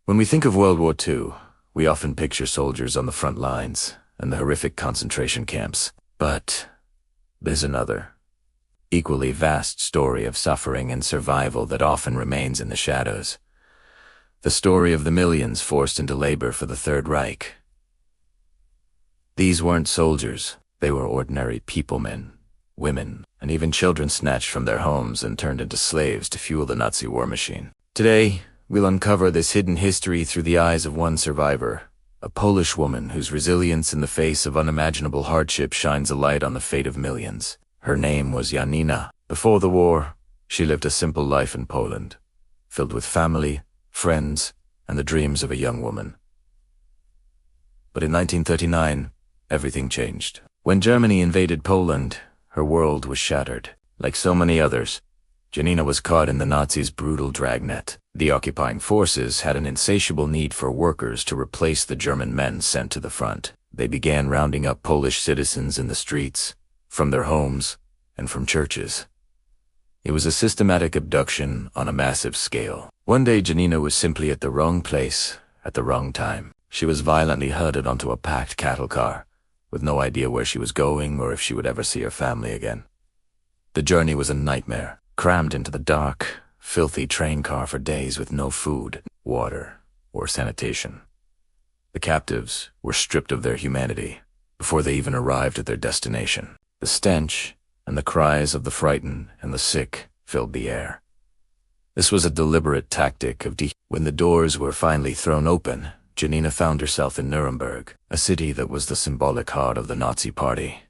When we think of World War II, we often picture soldiers on the front lines and the horrific concentration camps. But there's another, equally vast story of suffering and survival that often remains in the shadows. The story of the millions forced into labor for the Third Reich. These weren't soldiers, they were ordinary peoplemen, women, and even children snatched from their homes and turned into slaves to fuel the Nazi war machine. Today, we'll uncover this hidden history through the eyes of one survivor, a Polish woman whose resilience in the face of unimaginable hardship shines a light on the fate of millions. Her name was Janina. Before the war, she lived a simple life in Poland, filled with family, friends, and the dreams of a young woman. But in 1939, everything changed. When Germany invaded Poland, her world was shattered. Like so many others, Janina was caught in the Nazis' brutal dragnet. The occupying forces had an insatiable need for workers to replace the German men sent to the front. They began rounding up Polish citizens in the streets, from their homes, and from churches. It was a systematic abduction on a massive scale. One day Janina was simply at the wrong place, at the wrong time. She was violently herded onto a packed cattle car, with no idea where she was going or if she would ever see her family again. The journey was a nightmare, crammed into the dark, filthy train car for days with no food, water, or sanitation. The captives were stripped of their humanity before they even arrived at their destination. The stench and the cries of the frightened and the sick filled the air. This was a deliberate tactic of When the doors were finally thrown open, Janina found herself in Nuremberg, a city that was the symbolic heart of the Nazi Party.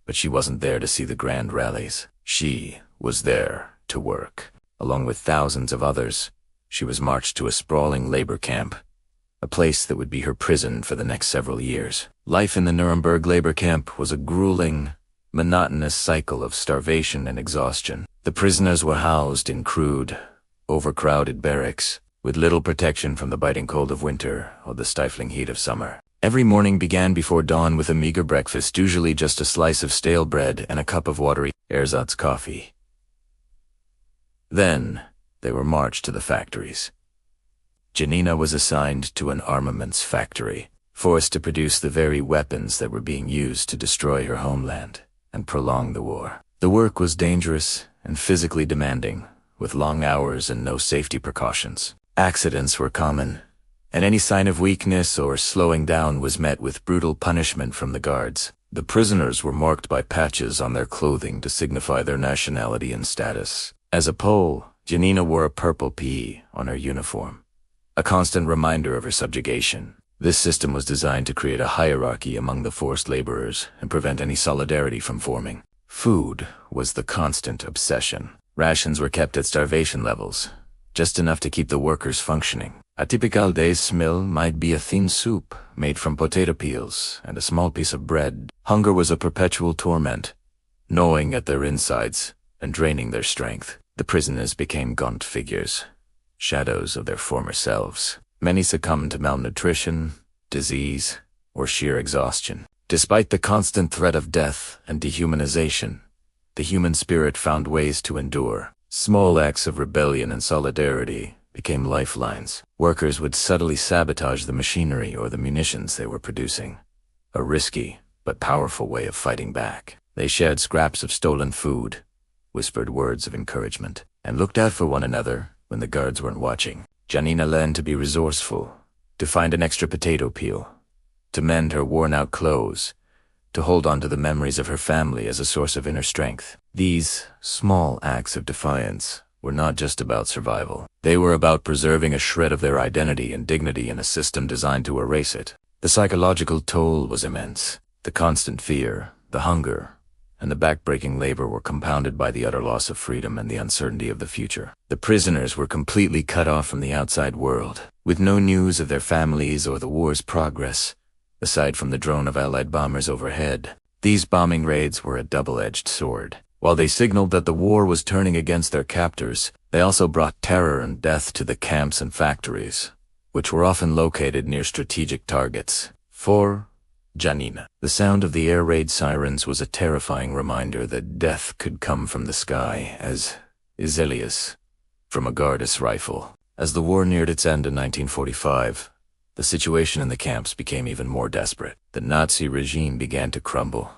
But she wasn't there to see the grand rallies. She was there to work. Along with thousands of others, she was marched to a sprawling labor camp, a place that would be her prison for the next several years. Life in the Nuremberg labor camp was a grueling, monotonous cycle of starvation and exhaustion. The prisoners were housed in crude, overcrowded barracks, with little protection from the biting cold of winter or the stifling heat of summer. Every morning began before dawn with a meager breakfast, usually just a slice of stale bread and a cup of watery ersatz coffee. Then, they were marched to the factories. Janina was assigned to an armaments factory, forced to produce the very weapons that were being used to destroy her homeland and prolong the war. The work was dangerous and physically demanding, with long hours and no safety precautions. Accidents were common, and any sign of weakness or slowing down was met with brutal punishment from the guards. The prisoners were marked by patches on their clothing to signify their nationality and status. As a Pole, Janina wore a purple P on her uniform, a constant reminder of her subjugation. This system was designed to create a hierarchy among the forced laborers and prevent any solidarity from forming. Food was the constant obsession. Rations were kept at starvation levels, just enough to keep the workers functioning. A typical day's meal might be a thin soup made from potato peels and a small piece of bread. Hunger was a perpetual torment, gnawing at their insides and draining their strength. The prisoners became gaunt figures, shadows of their former selves. Many succumbed to malnutrition, disease, or sheer exhaustion. Despite the constant threat of death and dehumanization, the human spirit found ways to endure. Small acts of rebellion and solidarity became lifelines. Workers would subtly sabotage the machinery or the munitions they were producing, a risky but powerful way of fighting back. They shared scraps of stolen food, whispered words of encouragement, and looked out for one another when the guards weren't watching. Janina learned to be resourceful, to find an extra potato peel, to mend her worn-out clothes, to hold on to the memories of her family as a source of inner strength. These small acts of defiance were not just about survival. They were about preserving a shred of their identity and dignity in a system designed to erase it. The psychological toll was immense. The constant fear, the hunger, and the back-breaking labor were compounded by the utter loss of freedom and the uncertainty of the future. The prisoners were completely cut off from the outside world, with no news of their families or the war's progress, aside from the drone of Allied bombers overhead. These bombing raids were a double-edged sword. While they signaled that the war was turning against their captors, they also brought terror and death to the camps and factories, which were often located near strategic targets. For Janina, the sound of the air raid sirens was a terrifying reminder that death could come from the sky as Izelius from a Gardus rifle. As the war neared its end in 1945, the situation in the camps became even more desperate. The Nazi regime began to crumble,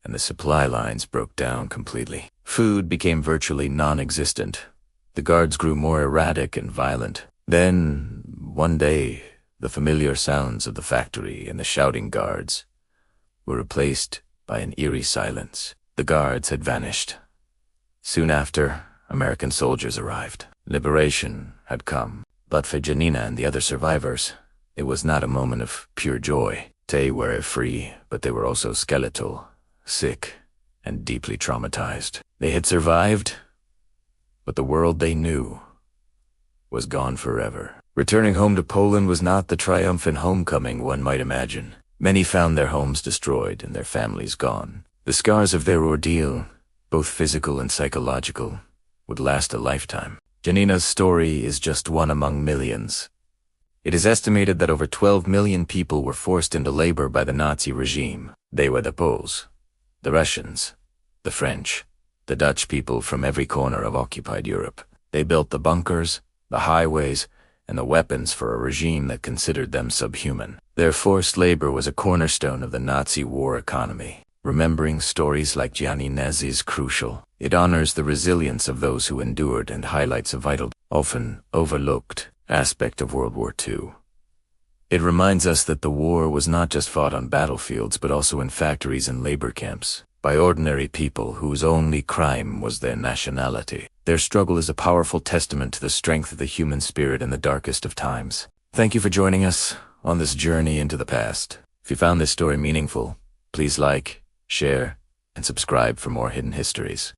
and the supply lines broke down completely. Food became virtually non-existent. The guards grew more erratic and violent. Then, one day, the familiar sounds of the factory and the shouting guards were replaced by an eerie silence. The guards had vanished. Soon after, American soldiers arrived. Liberation had come. But for Janina and the other survivors, it was not a moment of pure joy. They were free, but they were also skeletal, sick, and deeply traumatized. They had survived, but the world they knew was gone forever. Returning home to Poland was not the triumphant homecoming one might imagine. Many found their homes destroyed and their families gone. The scars of their ordeal, both physical and psychological, would last a lifetime. Janina's story is just one among millions. It is estimated that over 12 million people were forced into labor by the Nazi regime. They were the Poles, the Russians, the French, the Dutch people from every corner of occupied Europe. They built the bunkers, the highways, and the weapons for a regime that considered them subhuman. Their forced labor was a cornerstone of the Nazi war economy. Remembering stories like Janina's is crucial. It honors the resilience of those who endured and highlights a vital, often overlooked, aspect of World War II. It reminds us that the war was not just fought on battlefields but also in factories and labor camps, by ordinary people whose only crime was their nationality. Their struggle is a powerful testament to the strength of the human spirit in the darkest of times. Thank you for joining us on this journey into the past. If you found this story meaningful, please like, share, and subscribe for more hidden histories.